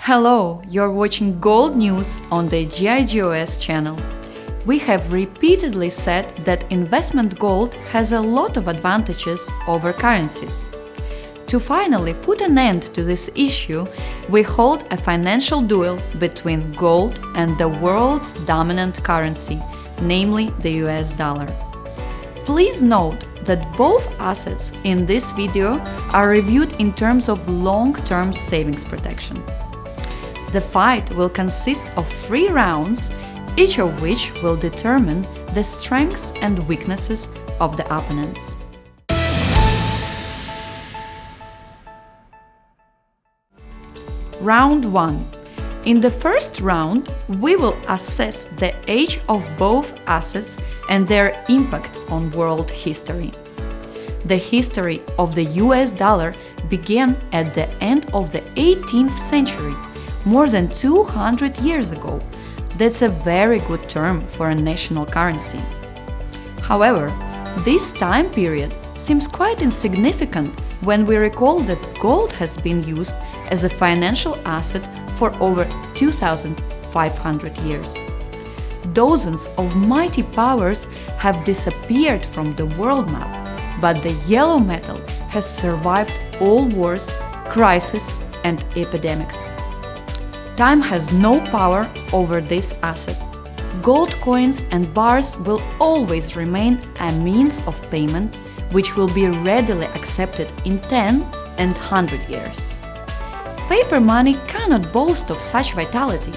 Hello, you're watching Gold News on the GIGOS channel. We have repeatedly said that investment gold has a lot of advantages over currencies. To finally put an end to this issue, we hold a financial duel between gold and the world's dominant currency, namely the US dollar. Please note that both assets in this video are reviewed in terms of long-term savings protection. The fight will consist of 3 rounds, each of which will determine the strengths and weaknesses of the opponents. Round 1. In the first round, we will assess the age of both assets and their impact on world history. The history of the US dollar began at the end of the 18th century, more than 200 years ago. That's a very good term for a national currency. However, this time period seems quite insignificant when we recall that gold has been used as a financial asset for over 2,500 years. Dozens of mighty powers have disappeared from the world map, but the yellow metal has survived all wars, crises, and epidemics. Time has no power over this asset. Gold coins and bars will always remain a means of payment which will be readily accepted in 10 and 100 years. Paper money cannot boast of such vitality.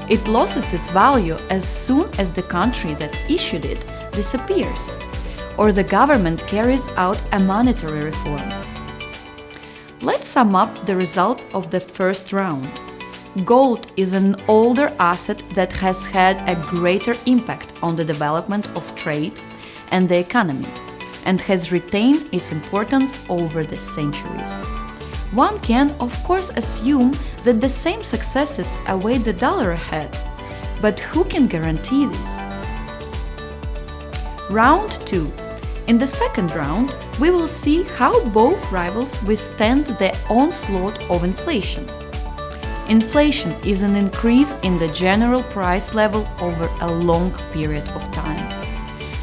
It loses its value as soon as the country that issued it disappears, or the government carries out a monetary reform. Let's sum up the results of the first round. Gold is an older asset that has had a greater impact on the development of trade and the economy, and has retained its importance over the centuries. One can, of course, assume that the same successes await the dollar ahead, but who can guarantee this? Round 2. In the second round, we will see how both rivals withstand the onslaught of inflation. Inflation is an increase in the general price level over a long period of time.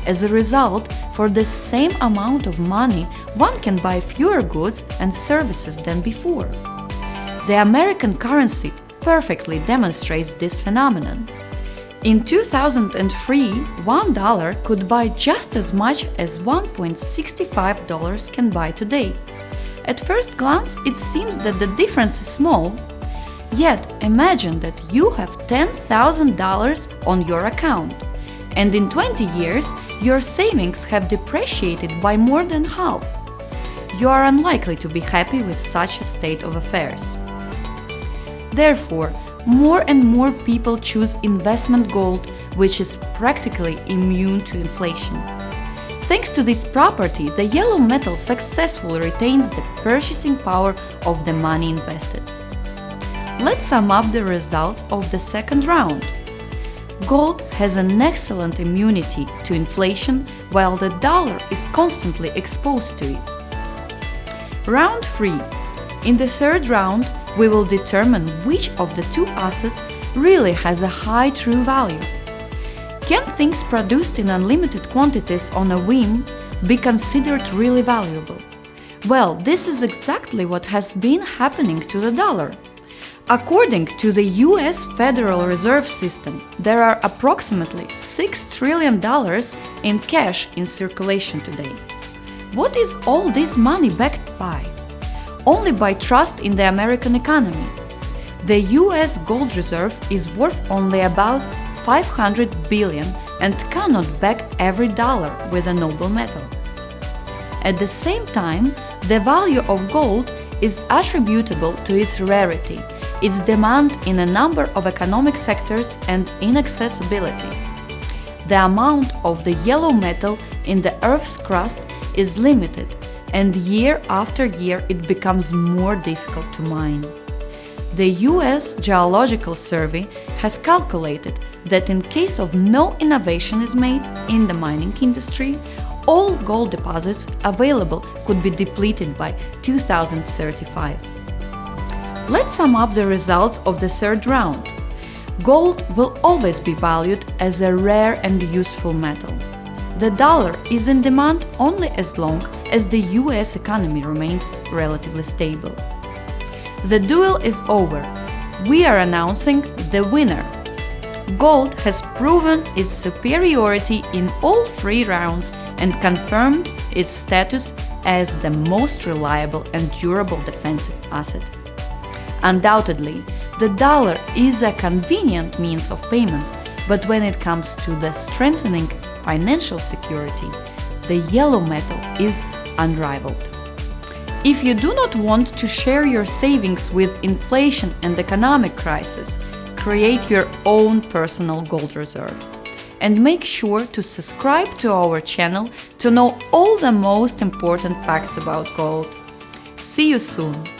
As a result, for the same amount of money, one can buy fewer goods and services than before. The American currency perfectly demonstrates this phenomenon. In 2003, $1 could buy just as much as $1.65 can buy today. At first glance, it seems that the difference is small. Yet, imagine that you have $10,000 on your account, and in 20 years, your savings have depreciated by more than half. You are unlikely to be happy with such a state of affairs. Therefore, more and more people choose investment gold, which is practically immune to inflation. Thanks to this property, the yellow metal successfully retains the purchasing power of the money invested. Let's sum up the results of the second round. Gold has an excellent immunity to inflation, while the dollar is constantly exposed to it. Round 3. In the third round, we will determine which of the two assets really has a high true value. Can things produced in unlimited quantities on a whim be considered really valuable? Well, this is exactly what has been happening to the dollar. According to the US Federal Reserve System, there are approximately $6 trillion in cash in circulation today. What is all this money backed by? Only by trust in the American economy. The US gold reserve is worth only about $500 billion and cannot back every dollar with a noble metal. At the same time, the value of gold is attributable to its rarity, its demand in a number of economic sectors, and inaccessibility. The amount of the yellow metal in the Earth's crust is limited, and year after year it becomes more difficult to mine. The US Geological Survey has calculated that in case of no innovation is made in the mining industry, all gold deposits available could be depleted by 2035. Let's sum up the results of the third round. Gold will always be valued as a rare and useful metal. The dollar is in demand only as long as the US economy remains relatively stable. The duel is over. We are announcing the winner. Gold has proven its superiority in all three rounds and confirmed its status as the most reliable and durable defensive asset. Undoubtedly, the dollar is a convenient means of payment, but when it comes to the strengthening financial security, the yellow metal is unrivaled. If you do not want to share your savings with inflation and economic crisis, create your own personal gold reserve. And make sure to subscribe to our channel to know all the most important facts about gold. See you soon!